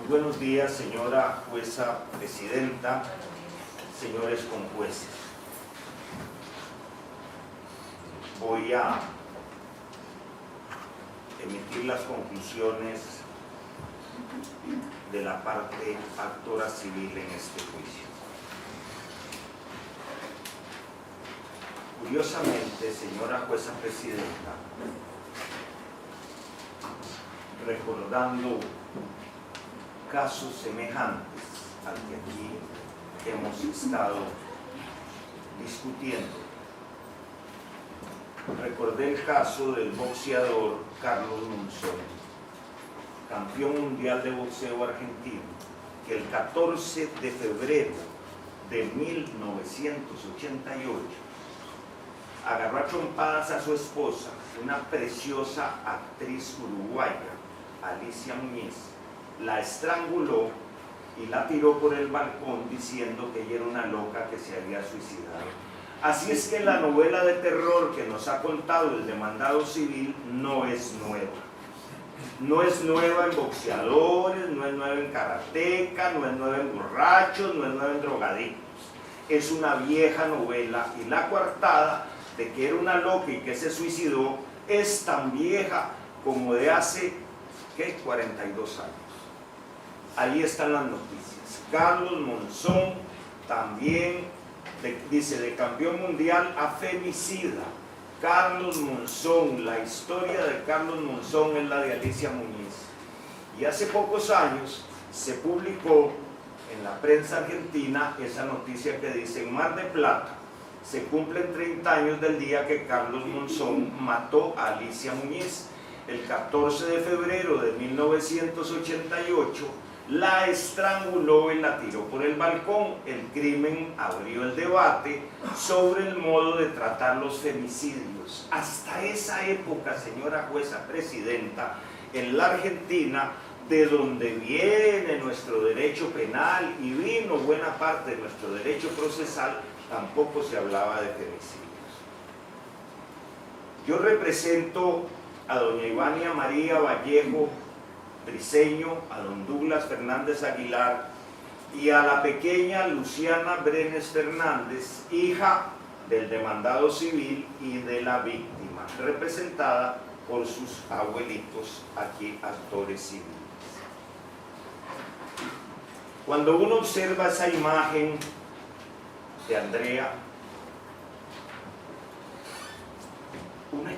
Buenos días, señora jueza presidenta, señores conjueces. Voy a emitir las conclusiones de la parte actora civil en este juicio. Curiosamente, señora jueza presidenta, recordando casos semejantes al que aquí hemos estado discutiendo, recordé el caso del boxeador Carlos Monzón, campeón mundial de boxeo argentino, que el 14 de febrero de 1988 agarró a trompadas a su esposa, una preciosa actriz uruguaya, Alicia Muñiz, la estranguló y la tiró por el balcón diciendo que ella era una loca que se había suicidado. Así es que la novela de terror que nos ha contado el demandado civil no es nueva. No es nueva en boxeadores, no es nueva en karateca, no es nueva en borrachos, no es nueva en drogadictos. Es una vieja novela y la coartada de que era una loca y que se suicidó es tan vieja como de hace, ¿qué? 42 años. Ahí están las noticias. Carlos Monzón también dice de campeón mundial a femicida. Carlos Monzón, la historia de Carlos Monzón es la de Alicia Muñiz. Y hace pocos años se publicó en la prensa argentina esa noticia que dice: en Mar del Plata se cumplen 30 años del día que Carlos Monzón mató a Alicia Muñiz. El 14 de febrero de 1988 la estranguló y la tiró por el balcón. El crimen abrió el debate sobre el modo de tratar los femicidios. Hasta esa época, señora jueza presidenta, en la Argentina, de donde viene nuestro derecho penal y vino buena parte de nuestro derecho procesal, tampoco se hablaba de femicidios. Yo represento a doña Ivania María Vallejo Briceño, a don Douglas Fernández Aguilar y a la pequeña Luciana Brenes Fernández, hija del demandado civil y de la víctima, representada por sus abuelitos, aquí actores civiles. Cuando uno observa esa imagen de Andrea, una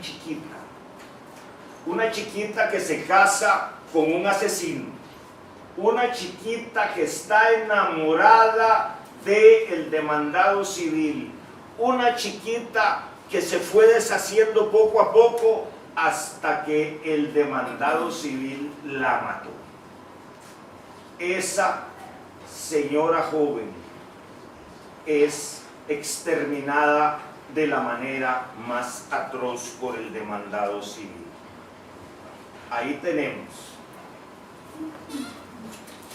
chiquita que se casa con un asesino, una chiquita que está enamorada del demandado civil, una chiquita que se fue deshaciendo poco a poco hasta que el demandado civil la mató. Esa señora joven es exterminada de la manera más atroz por el demandado civil. Ahí tenemos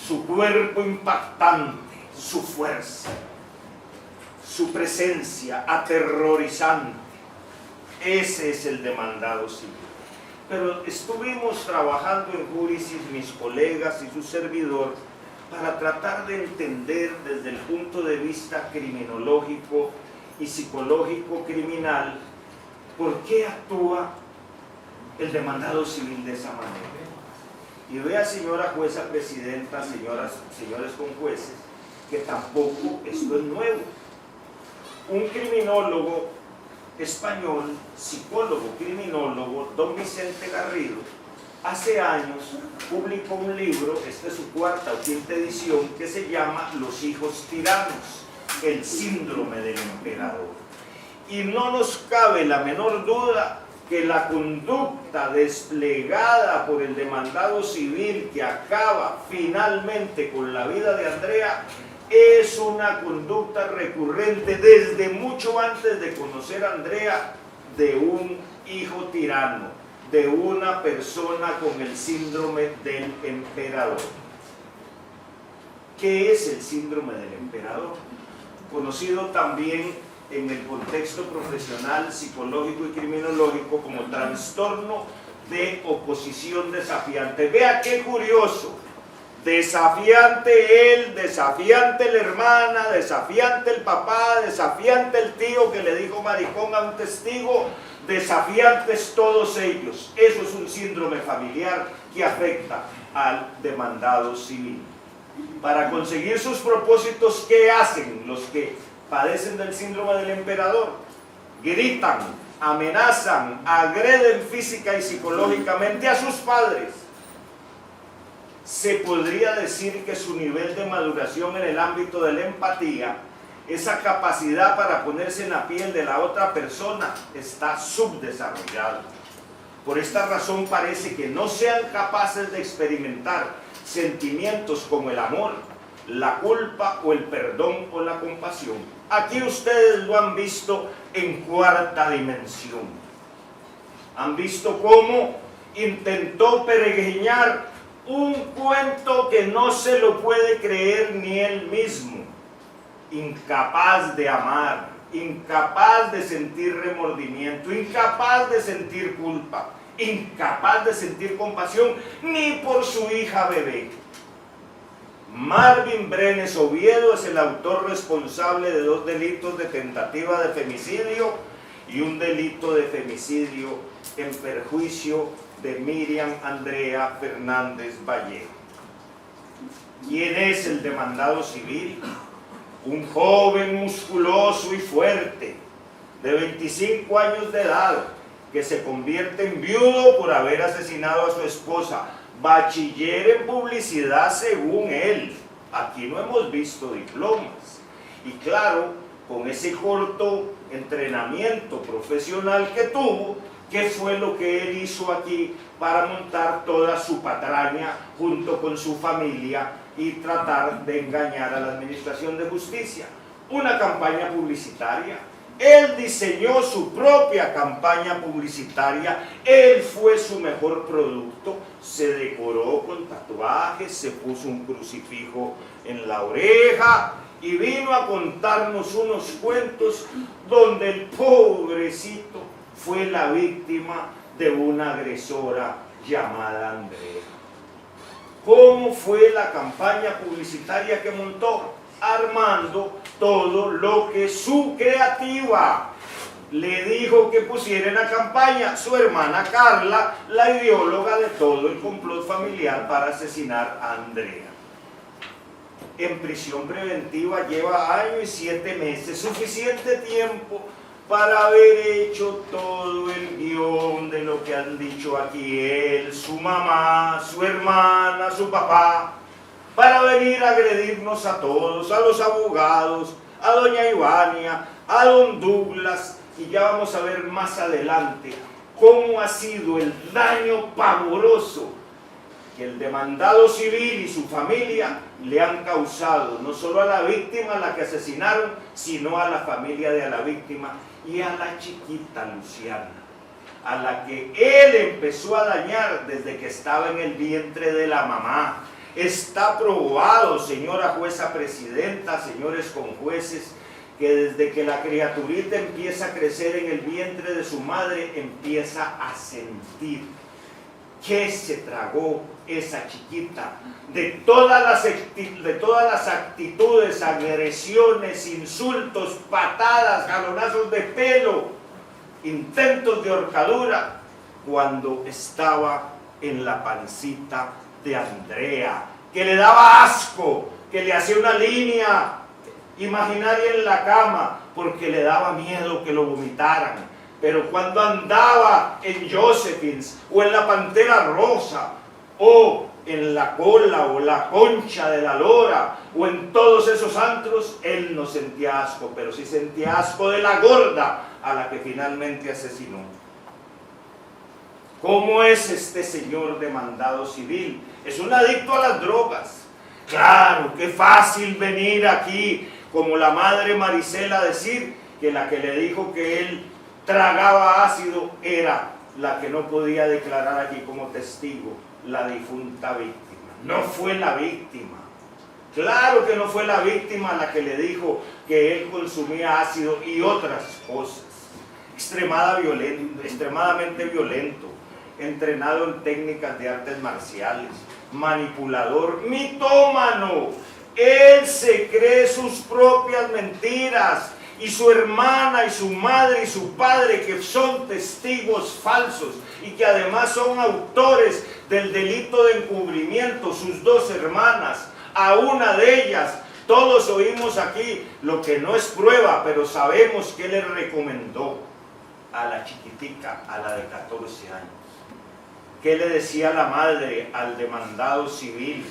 su cuerpo impactante, su fuerza, su presencia aterrorizante. Ese es el demandado civil. Pero estuvimos trabajando en Júrisis, mis colegas y su servidor, para tratar de entender desde el punto de vista criminológico y psicológico criminal por qué actúa el demandado civil de esa manera. Y vea, señora jueza presidenta, señores conjueces, que tampoco esto es nuevo. Un criminólogo español, psicólogo criminólogo, don Vicente Garrido, hace años publicó un libro, esta es su cuarta o quinta edición, que se llama Los hijos tiranos, el síndrome del emperador. Y no nos cabe la menor duda que la conducta desplegada por el demandado civil que acaba finalmente con la vida de Andrea es una conducta recurrente desde mucho antes de conocer a Andrea, de un hijo tirano, de una persona con el síndrome del emperador. ¿Qué es el síndrome del emperador? Conocido también en el contexto profesional, psicológico y criminológico como trastorno de oposición desafiante. Vea qué curioso. Desafiante él, desafiante la hermana, desafiante el papá, desafiante el tío que le dijo maricón a un testigo, desafiantes todos ellos. Eso es un síndrome familiar que afecta al demandado civil. Para conseguir sus propósitos, ¿qué hacen los que padecen del síndrome del emperador? Gritan, amenazan, agreden física y psicológicamente a sus padres. Se podría decir que su nivel de maduración en el ámbito de la empatía, esa capacidad para ponerse en la piel de la otra persona, está subdesarrollado. Por esta razón parece que no sean capaces de experimentar sentimientos como el amor, la culpa o el perdón o la compasión. Aquí ustedes lo han visto en cuarta dimensión. Han visto cómo intentó peregrinar un cuento que no se lo puede creer ni él mismo. Incapaz de amar, incapaz de sentir remordimiento, incapaz de sentir culpa, incapaz de sentir compasión ni por su hija bebé. Marvin Brenes Oviedo es el autor responsable de 2 delitos de tentativa de femicidio y un delito de femicidio en perjuicio de Miriam Andrea Fernández Vallejo. ¿Quién es el demandado civil? Un joven musculoso y fuerte, de 25 años de edad, que se convierte en viudo por haber asesinado a su esposa, bachiller en publicidad según él. Aquí no hemos visto diplomas. Y claro, con ese corto entrenamiento profesional que tuvo, ¿qué fue lo que él hizo aquí para montar toda su patraña junto con su familia y tratar de engañar a la Administración de Justicia? Una campaña publicitaria. Él diseñó su propia campaña publicitaria, él fue su mejor producto, se decoró con tatuajes, se puso un crucifijo en la oreja y vino a contarnos unos cuentos donde el pobrecito fue la víctima de una agresora llamada Andrea. ¿Cómo fue la campaña publicitaria que montó? Armando todo lo que su creativa le dijo que pusiera en la campaña su hermana Carla, la ideóloga de todo el complot familiar para asesinar a Andrea. En prisión preventiva lleva año y 7 meses, suficiente tiempo para haber hecho todo el guión de lo que han dicho aquí él, su mamá, su hermana, su papá, para venir a agredirnos a todos, a los abogados, a doña Ivania, a don Douglas, y ya vamos a ver más adelante cómo ha sido el daño pavoroso que el demandado civil y su familia le han causado, no solo a la víctima a la que asesinaron, sino a la familia de la víctima y a la chiquita Luciana, a la que él empezó a dañar desde que estaba en el vientre de la mamá. Está probado, señora jueza presidenta, señores conjueces, que desde que la criaturita empieza a crecer en el vientre de su madre, empieza a sentir que se tragó esa chiquita de todas las actitudes, agresiones, insultos, patadas, jalonazos de pelo, intentos de ahorcadura, cuando estaba en la pancita de Andrea, que le daba asco, que le hacía una línea imaginaria en la cama porque le daba miedo que lo vomitaran. Pero cuando andaba en Josephines o en la Pantera Rosa o en la Cola o la Concha de la Lora o en todos esos antros, él no sentía asco, pero sí sentía asco de la gorda a la que finalmente asesinó. ¿Cómo es este señor demandado civil? Es un adicto a las drogas. Claro, qué fácil venir aquí como la madre Marisela a decir que la que le dijo que él tragaba ácido era la que no podía declarar aquí como testigo, la difunta víctima. No fue la víctima. Claro que no fue la víctima la que le dijo que él consumía ácido y otras cosas. Extremadamente violento, entrenado en técnicas de artes marciales, manipulador, mitómano. Él se cree sus propias mentiras, y su hermana y su madre y su padre, que son testigos falsos y que además son autores del delito de encubrimiento, sus dos hermanas, a una de ellas, todos oímos aquí lo que no es prueba, pero sabemos que le recomendó a la chiquitica, a la de 14 años. ¿Qué le decía la madre al demandado civil?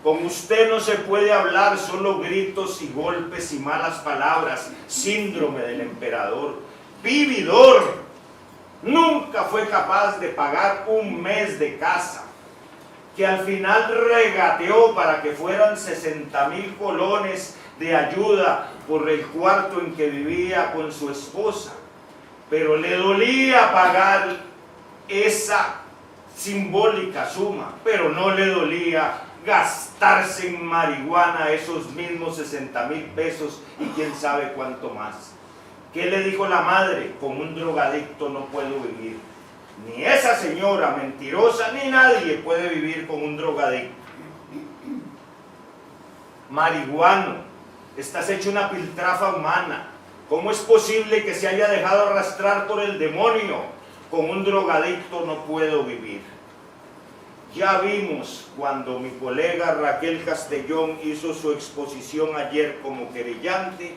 Con usted no se puede hablar, solo gritos y golpes y malas palabras, síndrome del emperador, vividor. Nunca fue capaz de pagar un mes de casa, que al final regateó para que fueran 60,000 colones de ayuda por el cuarto en que vivía con su esposa. Pero le dolía pagar esa simbólica suma, pero no le dolía gastarse en marihuana esos mismos 60,000 pesos y quién sabe cuánto más. ¿Qué le dijo la madre? Con un drogadicto no puedo vivir. Ni esa señora mentirosa ni nadie puede vivir con un drogadicto. Marihuano, estás hecho una piltrafa humana. ¿Cómo es posible que se haya dejado arrastrar por el demonio? Con un drogadicto no puedo vivir. Ya vimos cuando mi colega Raquel Castellón hizo su exposición ayer como querellante,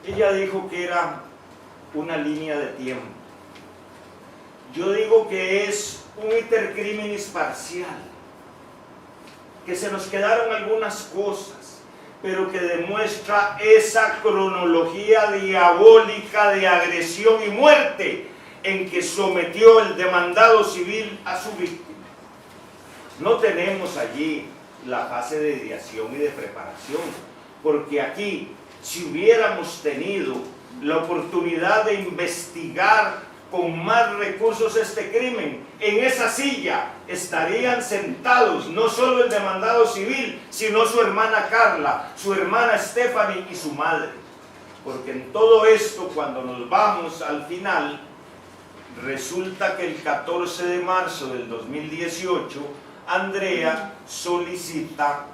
ella dijo que era una línea de tiempo. Yo digo que es un iter criminis parcial, que se nos quedaron algunas cosas, pero que demuestra esa cronología diabólica de agresión y muerte en que sometió el demandado civil a su víctima. No tenemos allí la fase de ideación y de preparación, porque aquí, si hubiéramos tenido la oportunidad de investigar con más recursos este crimen, en esa silla estarían sentados no solo el demandado civil, sino su hermana Carla, su hermana Stephanie y su madre. Porque en todo esto, cuando nos vamos al final, resulta que el 14 de marzo del 2018, Andrea solicita,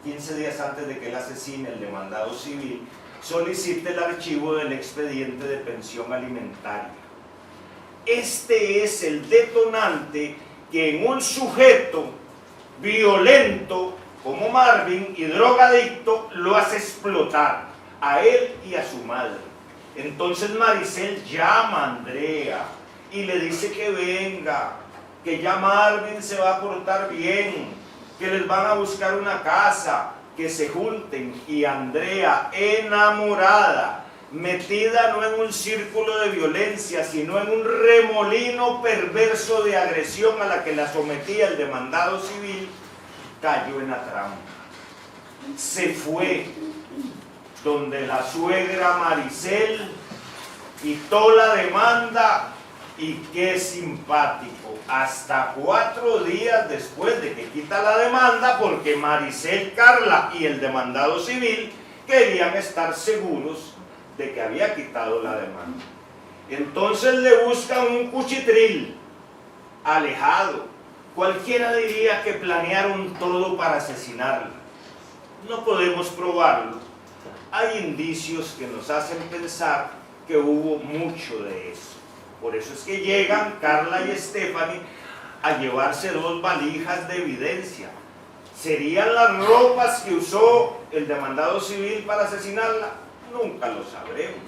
15 días antes de que él asesine el demandado civil, solicita el archivo del expediente de pensión alimentaria. Este es el detonante que en un sujeto violento como Marvin y drogadicto lo hace explotar a él y a su madre. Entonces Maricel llama a Andrea y le dice que venga, que ya Marvin se va a portar bien, que les van a buscar una casa, que se junten. Y Andrea, enamorada, metida no en un círculo de violencia, sino en un remolino perverso de agresión a la que la sometía el demandado civil, cayó en la trampa. Se fue donde la suegra Maricel quitó la demanda, y qué simpático, hasta 4 días después de que quita la demanda, porque Maricel, Carla y el demandado civil querían estar seguros de que había quitado la demanda. Entonces le buscan un cuchitril alejado. Cualquiera diría que planearon todo para asesinarla. No podemos probarlo. Hay indicios que nos hacen pensar que hubo mucho de eso. Por eso es que llegan Carla y Stephanie a llevarse 2 valijas de evidencia. ¿Serían las ropas que usó el demandado civil para asesinarla? Nunca lo sabremos,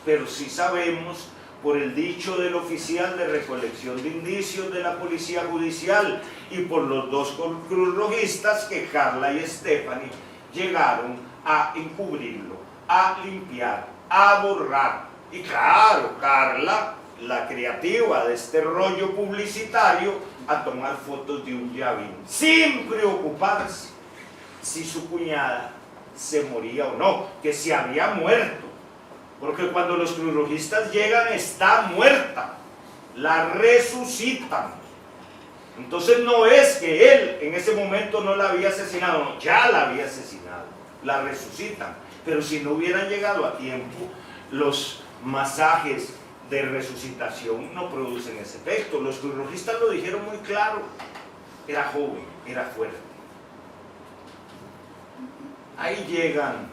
pero sí sabemos por el dicho del oficial de recolección de indicios de la policía judicial y por los 2 cruzrojistas que Carla y Stephanie llegaron a encubrirlo, a limpiar, a borrar. Y claro, Carla, la creativa de este rollo publicitario, a tomar fotos de un llavín, sin preocuparse si su cuñada se moría o no, que se había muerto, porque cuando los cruzrojistas llegan está muerta, la resucitan. Entonces no es que él en ese momento no la había asesinado, no, ya la había asesinado, la resucitan. Pero si no hubieran llegado a tiempo, los masajes de resucitación no producen ese efecto. Los cruzrojistas lo dijeron muy claro. era joven, era fuerte. Ahí llegan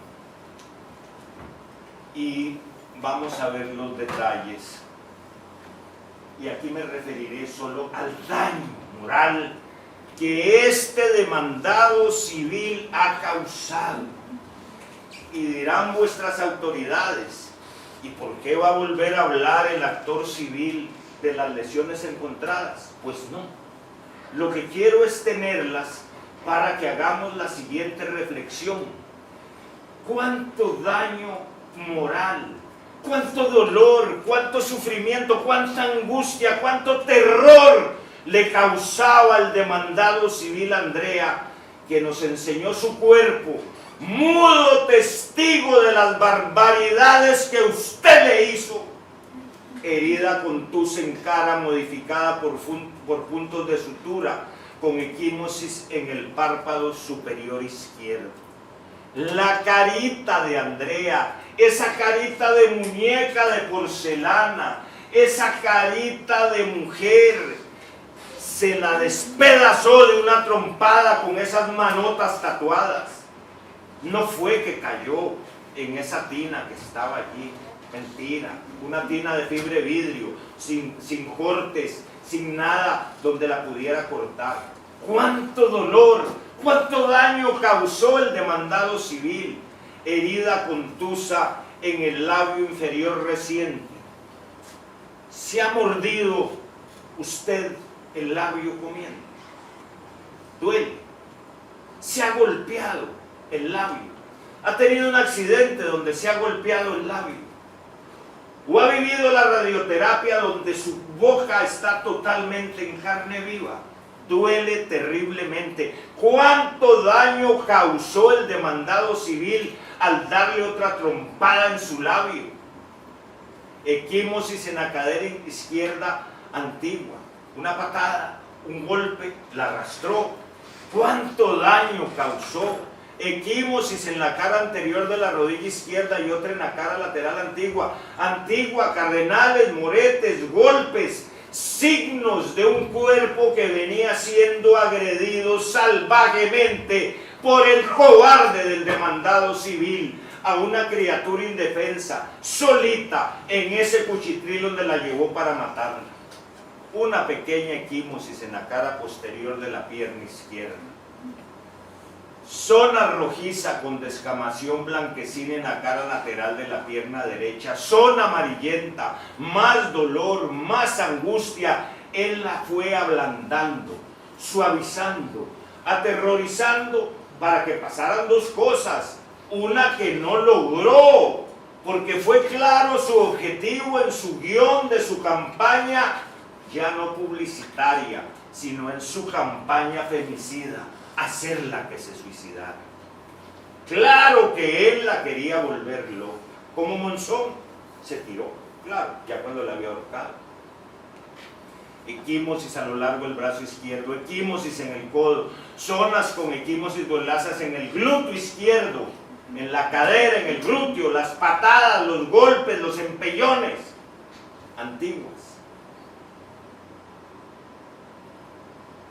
y vamos a ver los detalles. Y aquí me referiré solo al daño moral que este demandado civil ha causado. Y dirán vuestras autoridades, ¿y por qué va a volver a hablar el actor civil de las lesiones encontradas? Pues no. Lo que quiero es tenerlas para que hagamos la siguiente reflexión. ¿Cuánto daño moral, cuánto dolor, cuánto sufrimiento, cuánta angustia, cuánto terror le causaba al demandado civil Andrea, que nos enseñó su cuerpo, mudo testigo de las barbaridades que usted le hizo? Herida contusa en cara, modificada por puntos de sutura, con equimosis en el párpado superior izquierdo. La carita de Andrea, esa carita de muñeca de porcelana, esa carita de mujer, se la despedazó de una trompada con esas manotas tatuadas. No fue que cayó en esa tina que estaba allí, mentira, una tina de fibre vidrio, sin cortes, sin nada donde la pudiera cortar. ¡Cuánto dolor! ¡Cuánto daño causó el demandado civil! Herida contusa en el labio inferior reciente. ¿Se ha mordido usted el labio comiendo? Duele. ¿Se ha golpeado el labio? ¿Ha tenido un accidente donde se ha golpeado el labio? ¿O ha vivido la radioterapia donde su boca está totalmente en carne viva? Duele terriblemente. ¿Cuánto daño causó el demandado civil al darle otra trompada en su labio? Equimosis en la cadera izquierda antigua. Una patada, un golpe, la arrastró. ¿Cuánto daño causó? Equimosis en la cara anterior de la rodilla izquierda y otra en la cara lateral antigua. Antigua, cardenales, moretes, golpes, signos de un cuerpo que venía siendo agredido salvajemente por el cobarde del demandado civil a una criatura indefensa, solita en ese cuchitril donde la llevó para matarla. Una pequeña equimosis en la cara posterior de la pierna izquierda. Zona rojiza con descamación blanquecina en la cara lateral de la pierna derecha. Zona amarillenta, más dolor, más angustia. Él la fue ablandando, suavizando, aterrorizando para que pasaran dos cosas. Una que no logró, porque fue claro su objetivo en su guión de su campaña, ya no publicitaria, sino en su campaña femicida, hacerla que se suicidara. Claro que él la quería volver loca. Como Monzón se tiró, claro, ya cuando la había ahorcado. Equimosis a lo largo del brazo izquierdo, equimosis en el codo, zonas con equimosis dolazas en el glúteo izquierdo, en la cadera, en el glúteo, las patadas, los golpes, los empellones antiguas.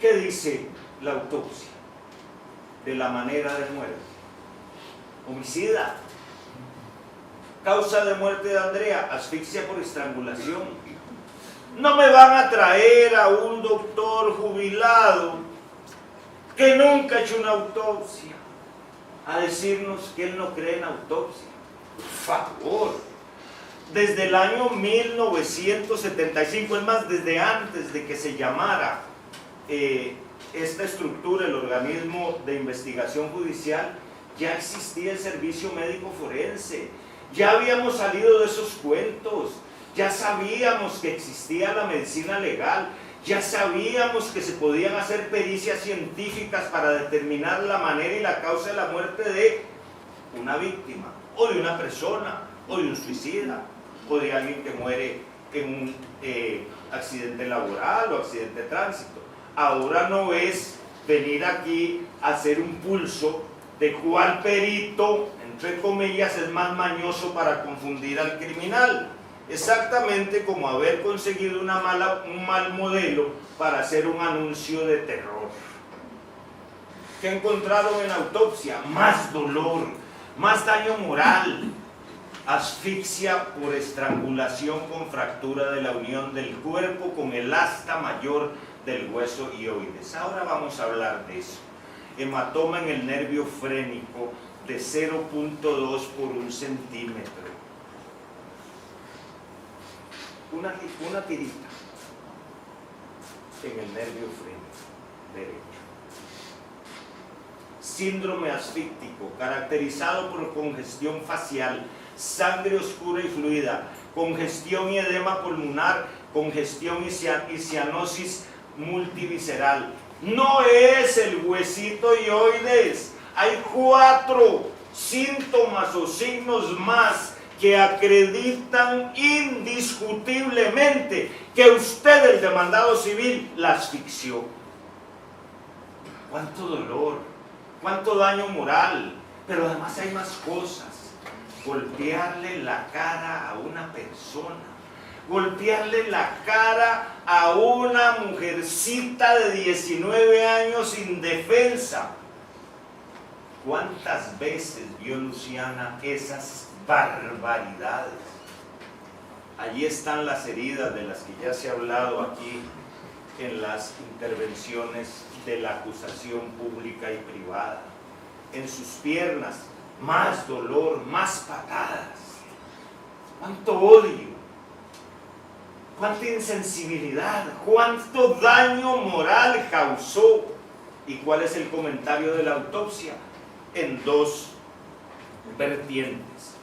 ¿Qué dice la autopsia de la manera de muerte? Homicida. Causa de muerte de Andrea, asfixia por estrangulación. No me van a traer a un doctor jubilado que nunca ha hecho una autopsia a decirnos que él no cree en autopsia. Por favor. Desde el año 1975, es más, desde antes de que se llamara esta estructura, el organismo de investigación judicial, ya existía el servicio médico forense. Ya habíamos salido de esos cuentos. Ya sabíamos que existía la medicina legal. Ya sabíamos que se podían hacer pericias científicas para determinar la manera y la causa de la muerte de una víctima, o de una persona, o de un suicida, o de alguien que muere en un accidente laboral o accidente de tránsito. Ahora no es venir aquí a hacer un pulso de cuál perito, entre comillas, es más mañoso para confundir al criminal. Exactamente como haber conseguido un mal modelo para hacer un anuncio de terror. ¿Qué encontraron en la autopsia? Más dolor, más daño moral, asfixia por estrangulación con fractura de la unión del cuerpo con el asta mayor del hueso hioides. Ahora vamos a hablar de eso. Hematoma en el nervio frénico de 0.2 por 1 centímetro. Una tirita en el nervio frénico derecho. Síndrome asfíctico, caracterizado por congestión facial, sangre oscura y fluida, congestión y edema pulmonar, congestión y cianosis multivisceral. No es el huesito hioides. Hay 4 síntomas o signos más que acreditan indiscutiblemente que usted, el demandado civil, la asfixió. ¿Cuánto dolor? ¿Cuánto daño moral? Pero además hay más cosas. Golpearle la cara a una persona, golpearle la cara a una mujercita de 19 años indefensa. ¿Cuántas veces vio Luciana esas barbaridades? Allí están las heridas de las que ya se ha hablado aquí en las intervenciones de la acusación pública y privada. En sus piernas, más dolor, más patadas. Cuánto odio, cuánta insensibilidad, cuánto daño moral causó. ¿Y cuál es el comentario de la autopsia? En 2 vertientes.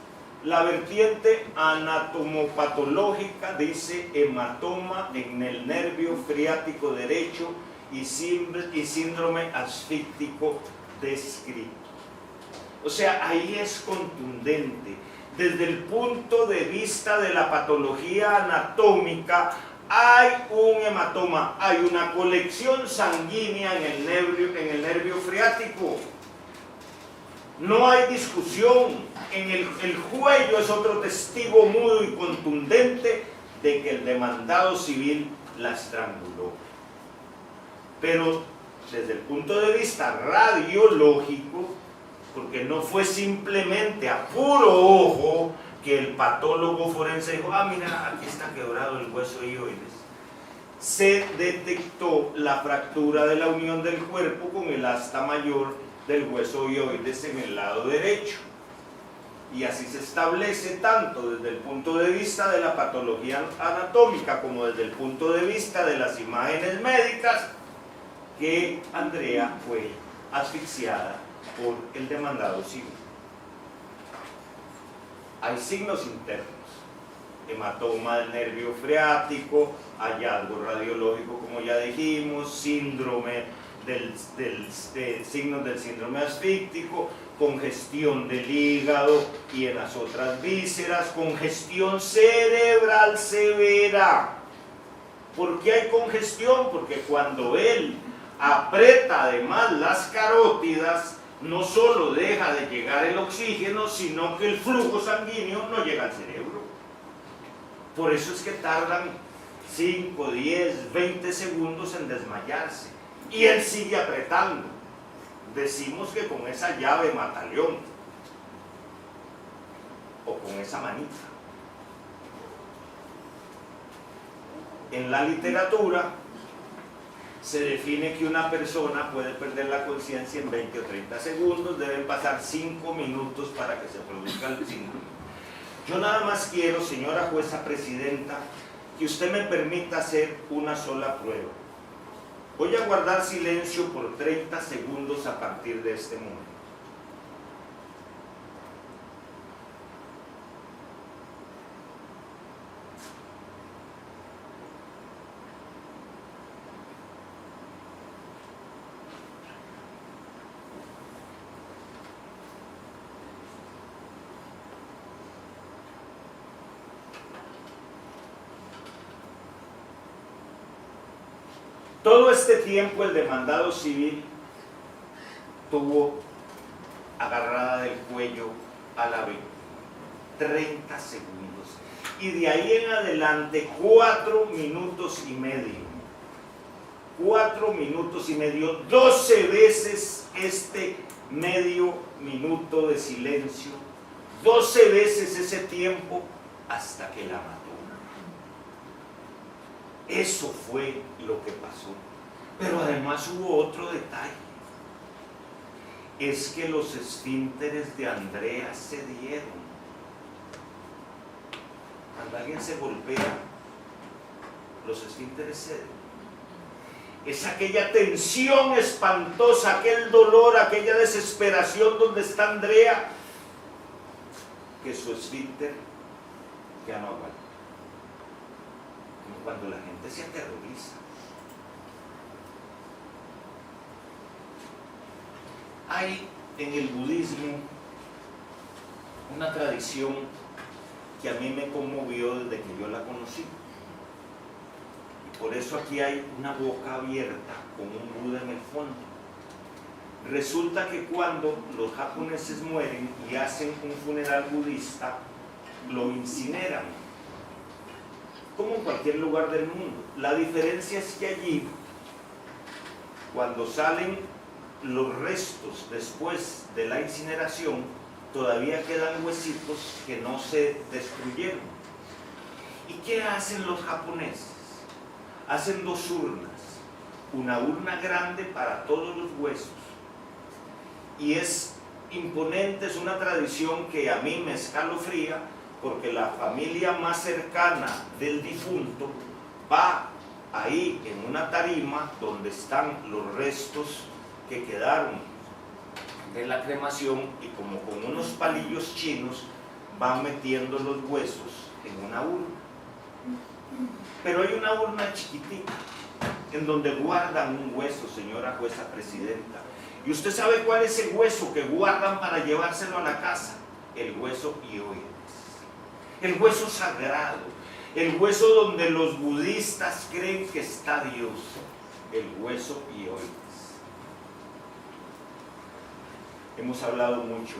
La vertiente anatomopatológica dice hematoma en el nervio freático derecho y síndrome asfíctico descrito. O sea, ahí es contundente. Desde el punto de vista de la patología anatómica, hay un hematoma, hay una colección sanguínea en el nervio freático. No hay discusión. El cuello es otro testigo mudo y contundente de que el demandado civil la estranguló. Pero desde el punto de vista radiológico, porque no fue simplemente a puro ojo que el patólogo forense dijo, ah, mira, aquí está quebrado el hueso hioides. Se detectó la fractura de la unión del cuerpo con el asta mayor del hueso hioides en el lado derecho. Y así se establece tanto desde el punto de vista de la patología anatómica como desde el punto de vista de las imágenes médicas que Andrea fue asfixiada por el demandado civil. Hay signos internos, hematoma del nervio freático, hallazgo radiológico como ya dijimos, síndrome signos del síndrome asfíctico, congestión del hígado y en las otras vísceras, congestión cerebral severa. ¿Por qué hay congestión? Porque cuando él aprieta además las carótidas, no solo deja de llegar el oxígeno, sino que el flujo sanguíneo no llega al cerebro. Por eso es que tardan 5, 10, 20 segundos en desmayarse. Y él sigue apretando. Decimos que con esa llave mataleón o con esa manita. En la literatura se define que una persona puede perder la conciencia en 20 o 30 segundos, deben pasar 5 minutos para que se produzca el síndrome. Yo nada más quiero, señora jueza presidenta, que usted me permita hacer una sola prueba. Voy a guardar silencio por 30 segundos a partir de este momento. Todo este tiempo el demandado civil tuvo agarrada del cuello a la víctima, 30 segundos. y de ahí en adelante 4 minutos y medio. 4 minutos y medio, 12 veces este medio minuto de silencio, 12 veces ese tiempo hasta que la mató. Eso fue lo que pasó. Pero además hubo otro detalle. Es que los esfínteres de Andrea cedieron. Cuando alguien se golpea, los esfínteres ceden. Es aquella tensión espantosa, aquel dolor, aquella desesperación donde está Andrea, que su esfínter ya no aguanta. Como cuando la gente se aterroriza. Hay en el budismo una tradición que a mí me conmovió desde que yo la conocí. Y por eso aquí hay una boca abierta con un Buda en el fondo. Resulta que cuando los japoneses mueren y hacen un funeral budista, lo incineran, como en cualquier lugar del mundo. La diferencia es que allí, cuando salen los restos después de la incineración, todavía quedan huesitos que no se destruyeron. ¿Y qué hacen los japoneses? Hacen 2 urnas, una urna grande para todos los huesos, y es imponente, es una tradición que a mí me escalofría, porque la familia más cercana del difunto va ahí en una tarima donde están los restos que quedaron de la cremación, y como con unos palillos chinos van metiendo los huesos en una urna. Pero hay una urna chiquitita en donde guardan un hueso, señora jueza presidenta. ¿Y usted sabe cuál es el hueso que guardan para llevárselo a la casa? El hueso hioides, el hueso sagrado, el hueso donde los budistas creen que está Dios, el hueso hioides. Hemos hablado mucho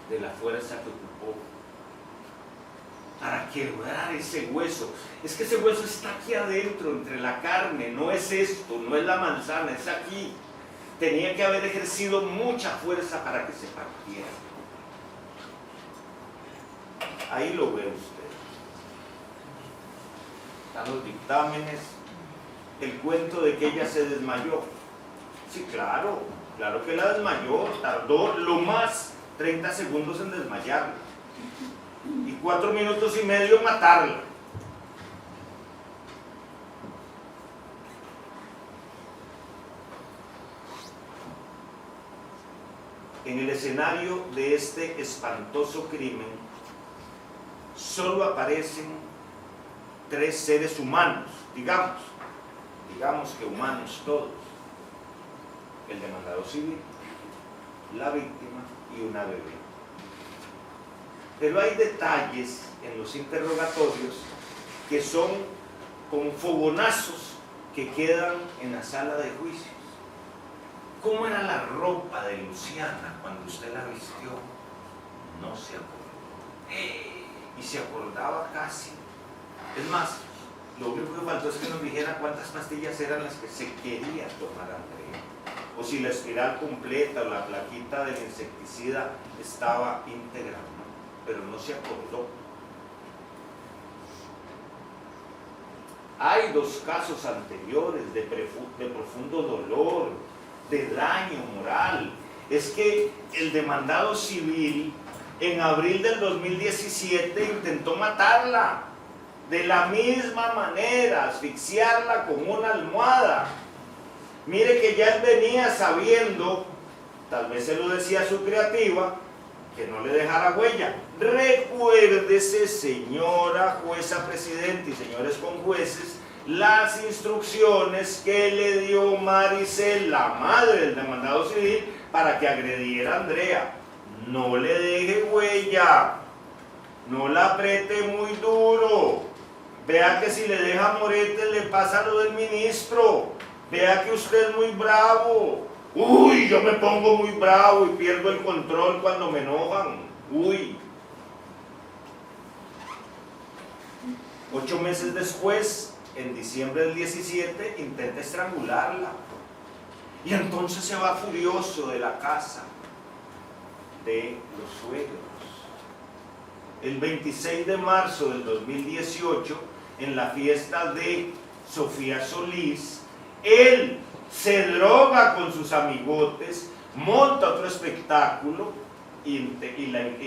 de la fuerza que ocupó para quebrar ese hueso. Es que ese hueso está aquí adentro, entre la carne, no es esto, no es la manzana, es aquí. Tenía que haber ejercido mucha fuerza para que se partiera. Ahí lo ve usted. Están los dictámenes, el cuento de que ella se desmayó. Sí, claro, claro que la desmayó, tardó lo más 30 segundos en desmayarla y 4 minutos y medio en matarla. En el escenario de este espantoso crimen solo aparecen 3 seres humanos, digamos que humanos todos: el demandado civil, la víctima y una bebé. Pero hay detalles en los interrogatorios que son como fogonazos que quedan en la sala de juicios. ¿Cómo era la ropa de Luciana cuando usted la vistió? No se acordó. Y se acordaba casi. Es más, lo único que faltó es que nos dijera cuántas pastillas eran las que se quería tomar Andrea, o si la espiral completa o la plaquita del insecticida estaba íntegra, ¿no? Pero no se acordó. Hay 2 casos anteriores de profundo dolor, de daño moral. Es que el demandado civil en abril del 2017 intentó matarla de la misma manera, asfixiarla con una almohada. Mire que ya él venía sabiendo, tal vez se lo decía a su creativa, que no le dejara huella. Recuérdese, señora jueza presidente y señores conjueces, las instrucciones que le dio Maricel, la madre del demandado civil, para que agrediera a Andrea. No le deje huella, no la apriete muy duro. Vea que si le deja moretes le pasa lo del ministro. Vea que usted es muy bravo. Uy, yo me pongo muy bravo y pierdo el control cuando me enojan. Uy. 8 meses después, en diciembre del 17, intenta estrangularla. Y entonces se va furioso de la casa de los suegros. El 26 de marzo del 2018, en la fiesta de Sofía Solís, él se droga con sus amigotes, monta otro espectáculo y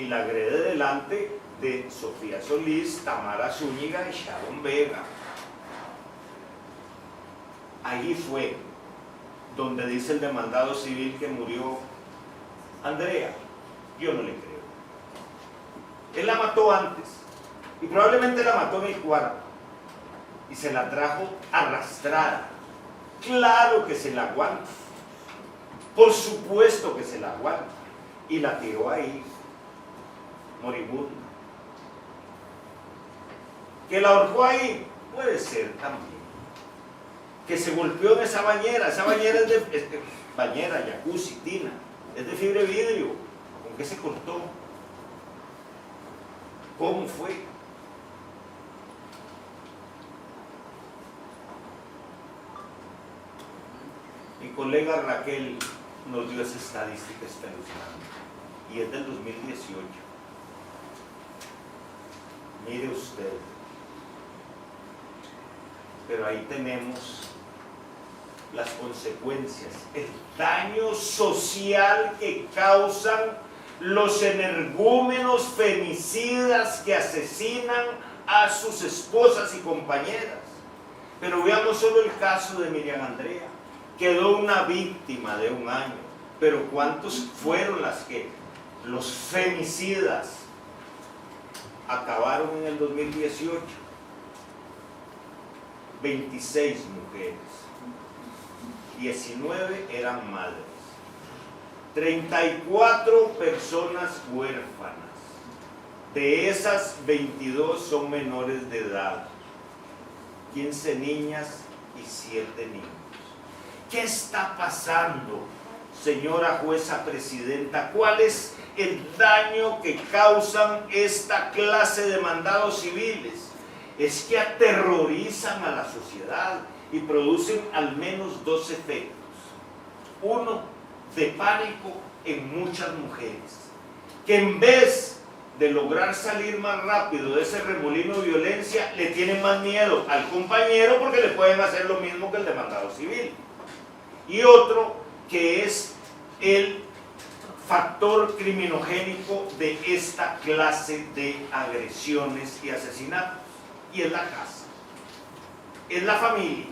la agrede delante de Sofía Solís, Tamara Zúñiga y Sharon Vega. Allí fue donde dice el demandado civil que murió Andrea. Yo no le creo. Él la mató antes y probablemente la mató en el cuarto y se la trajo arrastrada. Claro que se la aguanta, por supuesto que se la aguanta, y la tiró ahí moribunda. Que la ahorcó ahí, puede ser también. Que se golpeó en esa bañera es de bañera, jacuzzi, tina, es de fibra de vidrio. ¿Con qué se cortó? ¿Cómo fue? Mi colega Raquel nos dio esa estadística espeluznante y es del 2018. Mire usted, pero ahí tenemos las consecuencias, el daño social que causan los energúmenos femicidas que asesinan a sus esposas y compañeras. Pero veamos solo el caso de Miriam Andrea. Quedó una víctima de 1 año, pero ¿cuántos fueron los femicidas acabaron en el 2018? 26 mujeres, 19 eran madres, 34 personas huérfanas. De esas, 22 son menores de edad, 15 niñas y 7 niños. ¿Qué está pasando, señora jueza presidenta? ¿Cuál es el daño que causan esta clase de mandados civiles? Es que aterrorizan a la sociedad y producen al menos 2 efectos. Uno, de pánico en muchas mujeres, que en vez de lograr salir más rápido de ese remolino de violencia, le tienen más miedo al compañero porque le pueden hacer lo mismo que el demandado civil. Y otro, que es el factor criminogénico de esta clase de agresiones y asesinatos, y es la casa, es la familia,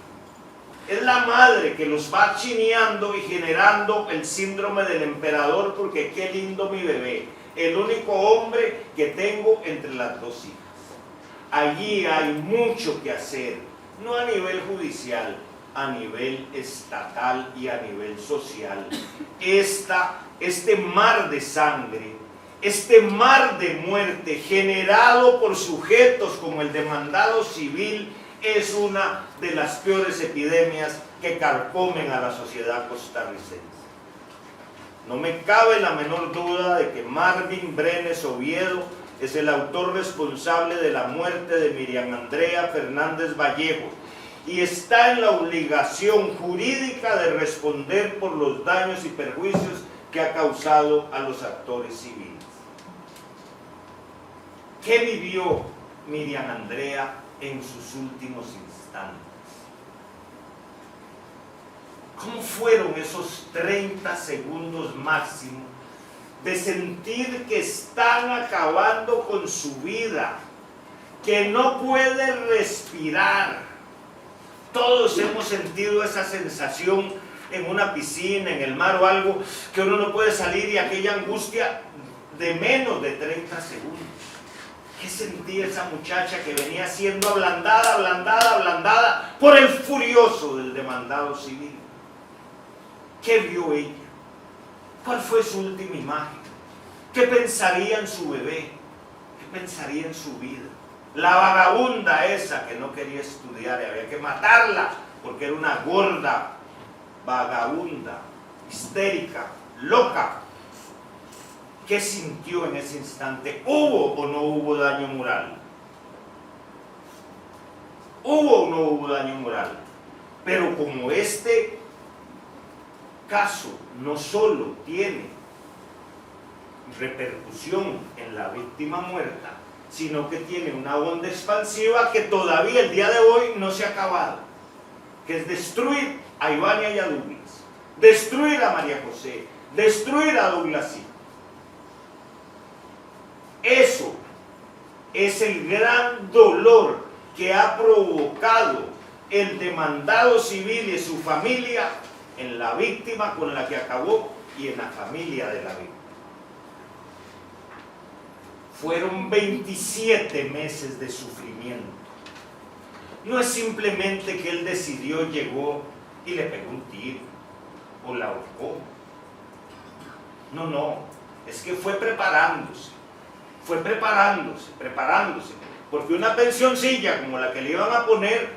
es la madre que los va chineando y generando el síndrome del emperador, porque qué lindo mi bebé, el único hombre que tengo entre las 2 hijas. Allí hay mucho que hacer, no a nivel judicial, a nivel estatal y a nivel social. Este mar de sangre, este mar de muerte generado por sujetos como el demandado civil es una de las peores epidemias que carcomen a la sociedad costarricense. No me cabe la menor duda de que Marvin Brenes Oviedo es el autor responsable de la muerte de Miriam Andrea Fernández Vallejo y está en la obligación jurídica de responder por los daños y perjuicios que ha causado a los actores civiles. ¿Qué vivió Miriam Andrea en sus últimos instantes? ¿Cómo fueron esos 30 segundos máximo de sentir que están acabando con su vida, que no puede respirar? Todos hemos sentido esa sensación en una piscina, en el mar o algo, que uno no puede salir, y aquella angustia de menos de 30 segundos. ¿Qué sentía esa muchacha que venía siendo ablandada, ablandada, ablandada por el furioso del demandado civil? ¿Qué vio ella? ¿Cuál fue su última imagen? ¿Qué pensaría en su bebé? ¿Qué pensaría en su vida? La vagabunda esa que no quería estudiar y había que matarla porque era una gorda, vagabunda, histérica, loca. ¿Qué sintió en ese instante? ¿Hubo o no hubo daño moral? hubo o no hubo daño moral. Pero como este caso no solo tiene repercusión en la víctima muerta, sino que tiene una onda expansiva que todavía el día de hoy no se ha acabado, que es destruir a Ivania y a Douglas, destruir a María José, destruir a Douglas. Eso es el gran dolor que ha provocado el demandado civil y su familia en la víctima con la que acabó y en la familia de la víctima. Fueron 27 meses de sufrimiento. No es simplemente que él decidió, llegó y le pegó un tiro o la ahorcó. No, no, es que fue preparándose, porque una pensioncilla como la que le iban a poner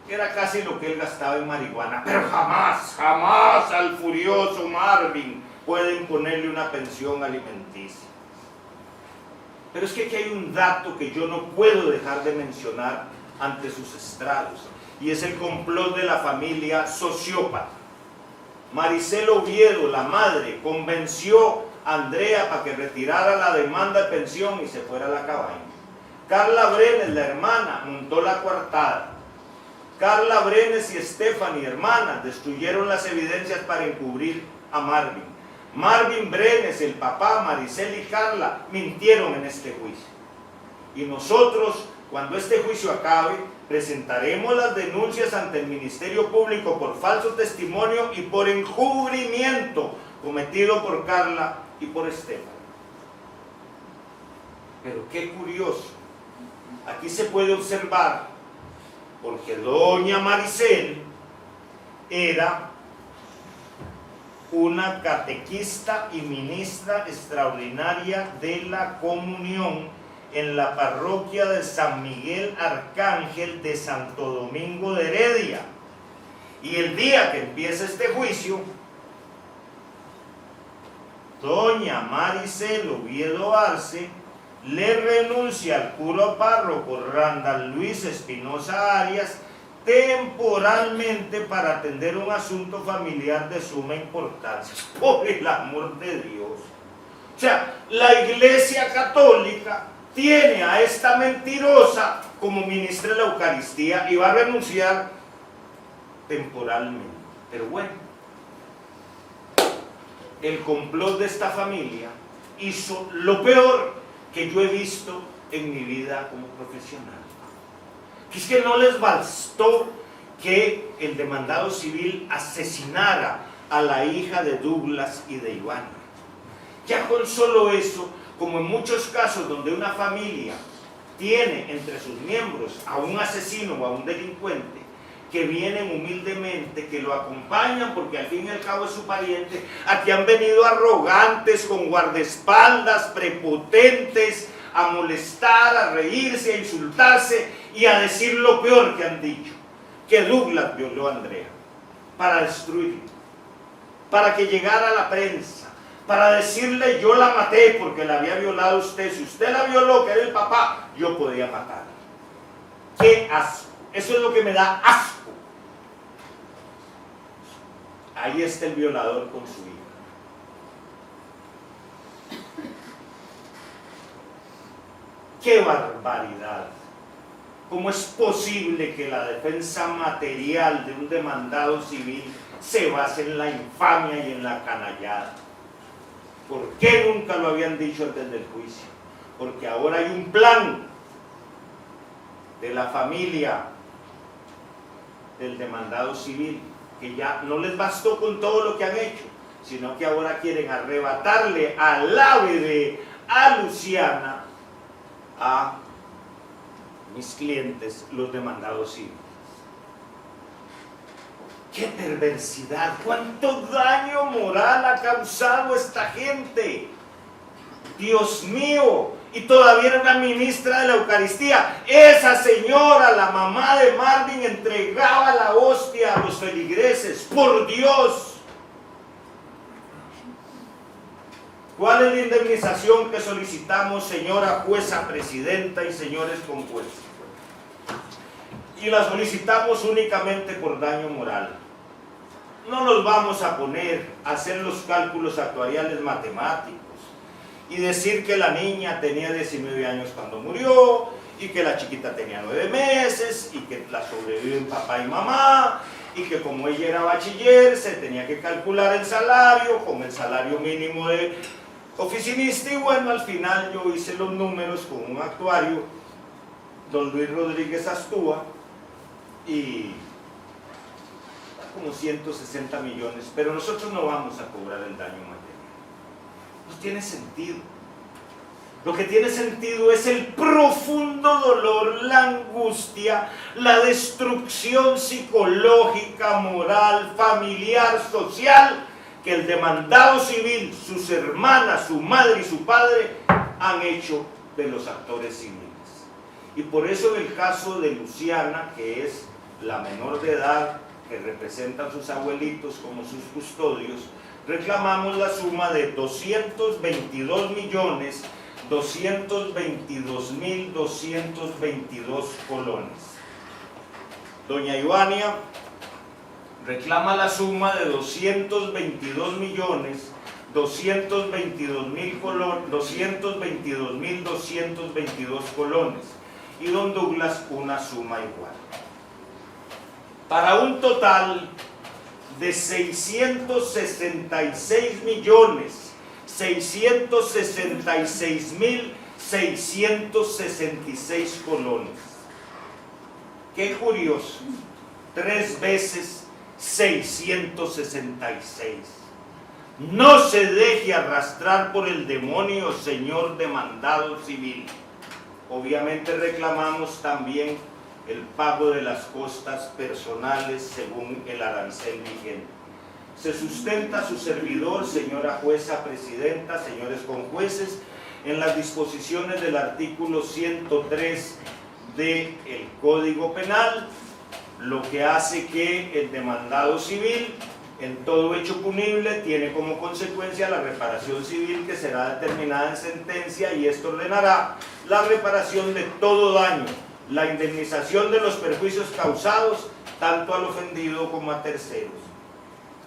era casi lo que él gastaba en marihuana, pero jamás, jamás al furioso Marvin pueden ponerle una pensión alimenticia. Pero es que aquí hay un dato que yo no puedo dejar de mencionar ante sus estrados, y es el complot de la familia sociópata. Maricel Oviedo, la madre, convenció a Andrea para que retirara la demanda de pensión y se fuera a la cabaña. Carla Brenes, la hermana, montó la coartada. Carla Brenes y Stephanie, hermanas, destruyeron las evidencias para encubrir a Marvin. Marvin Brenes, el papá, Maricel y Carla mintieron en este juicio. Y nosotros, cuando este juicio acabe, presentaremos las denuncias ante el Ministerio Público por falso testimonio y por encubrimiento cometido por Carla y por Stephanie. Pero qué curioso, aquí se puede observar, porque doña Maricel era una catequista y ministra extraordinaria de la comunión en la parroquia de San Miguel Arcángel de Santo Domingo de Heredia. Y el día que empieza este juicio, doña Maricel Oviedo Arce le renuncia al cura párroco Randall Luis Espinosa Arias temporalmente para atender un asunto familiar de suma importancia. Por el amor de Dios. O sea, la Iglesia Católica tiene a esta mentirosa como ministra de la Eucaristía y va a renunciar temporalmente. Pero bueno, el complot de esta familia hizo lo peor que yo he visto en mi vida como profesional. Es que no les bastó que el demandado civil asesinara a la hija de Douglas y de Ivana. Ya con solo eso, como en muchos casos donde una familia tiene entre sus miembros a un asesino o a un delincuente, que vienen humildemente, que lo acompañan porque al fin y al cabo es su pariente, aquí han venido arrogantes, con guardaespaldas, prepotentes, a molestar, a reírse, a insultarse y a decir lo peor que han dicho, que Douglas violó a Andrea, para destruirlo, para que llegara a la prensa, para decirle yo la maté porque la había violado usted, si usted la violó, que era el papá, yo podía matarla. ¡Qué asco! Eso es lo que me da asco. Ahí está el violador con su hija. ¡Qué barbaridad! ¿Cómo es posible que la defensa material de un demandado civil se base en la infamia y en la canallada? ¿Por qué nunca lo habían dicho antes del juicio? Porque ahora hay un plan de la familia del demandado civil, que ya no les bastó con todo lo que han hecho, sino que ahora quieren arrebatarle al ave a Luciana, a mis clientes, los demandados civiles. ¡Qué perversidad! ¡Cuánto daño moral ha causado esta gente! ¡Dios mío! Y todavía era una ministra de la Eucaristía. Esa señora, la mamá de Marvin, entregaba la hostia a los feligreses. ¡Por Dios! ¿Cuál es la indemnización que solicitamos, señora jueza presidenta y señores con jueces? y la solicitamos únicamente por daño moral. No nos vamos a poner a hacer los cálculos actuariales matemáticos y decir que la niña tenía 19 años cuando murió y que la chiquita tenía 9 meses y que la sobreviven papá y mamá y que como ella era bachiller se tenía que calcular el salario con el salario mínimo de oficinista. Y bueno, al final yo hice los números con un actuario, don Luis Rodríguez Astúa, y como 160 millones, pero nosotros no vamos a cobrar el daño material. No tiene sentido. Lo que tiene sentido es el profundo dolor, la angustia, la destrucción psicológica, moral, familiar, social, que el demandado civil, sus hermanas, su madre y su padre han hecho de los actores civiles. Y por eso en el caso de Luciana, que es la menor de edad, que representan sus abuelitos como sus custodios, reclamamos la suma de 222.222.222 colones. Doña Ivania reclama la suma de 222.222.222 colones y don Douglas una suma igual, para un total de 666.666.666 colones. Qué curioso, 3 veces 666. No se deje arrastrar por el demonio, señor demandado civil. Obviamente reclamamos también el pago de las costas personales según el arancel vigente. Se sustenta su servidor, señora jueza presidenta, señores conjueces, en las disposiciones del artículo 103 del Código Penal, lo que hace que el demandado civil, en todo hecho punible, tiene como consecuencia la reparación civil que será determinada en sentencia, y esto ordenará la reparación de todo daño, la indemnización de los perjuicios causados tanto al ofendido como a terceros.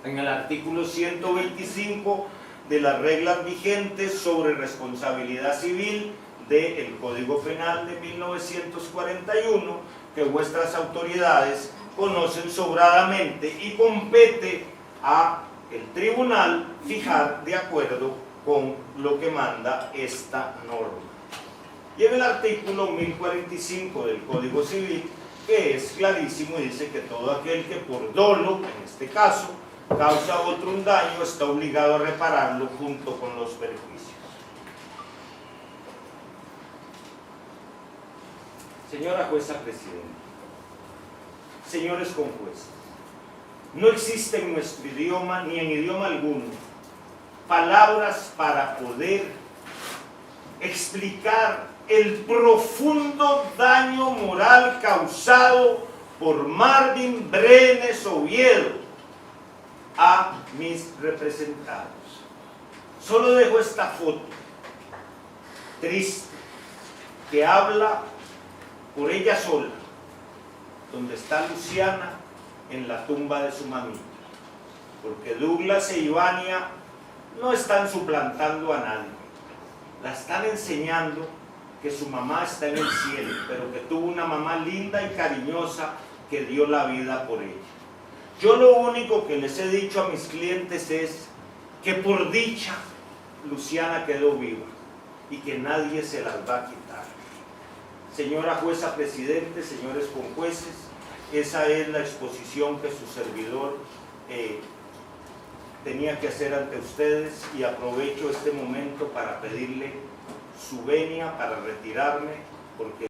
En el artículo 125 de las reglas vigentes sobre responsabilidad civil del Código Penal de 1941, que vuestras autoridades conocen sobradamente, y compete a el tribunal fijar de acuerdo con lo que manda esta norma. Y en el artículo 1045 del Código Civil, que es clarísimo, dice que todo aquel que por dolo, en este caso, causa a otro un daño, está obligado a repararlo junto con los perjuicios. Señora jueza presidenta, señores conjueces, no existe en nuestro idioma, ni en idioma alguno, palabras para poder explicar el profundo daño moral causado por Marvin Brenes Oviedo a mis representados. Solo dejo esta foto triste que habla por ella sola, donde está Luciana en la tumba de su mamita, porque Douglas e Ivania no están suplantando a nadie, la están enseñando que su mamá está en el cielo, pero que tuvo una mamá linda y cariñosa que dio la vida por ella. Yo lo único que les he dicho a mis clientes es que por dicha Luciana quedó viva y que nadie se las va a quitar. Señora jueza presidente, señores conjueces, esa es la exposición que su servidor tenía que hacer ante ustedes, y aprovecho este momento para pedirle su venia para retirarme, porque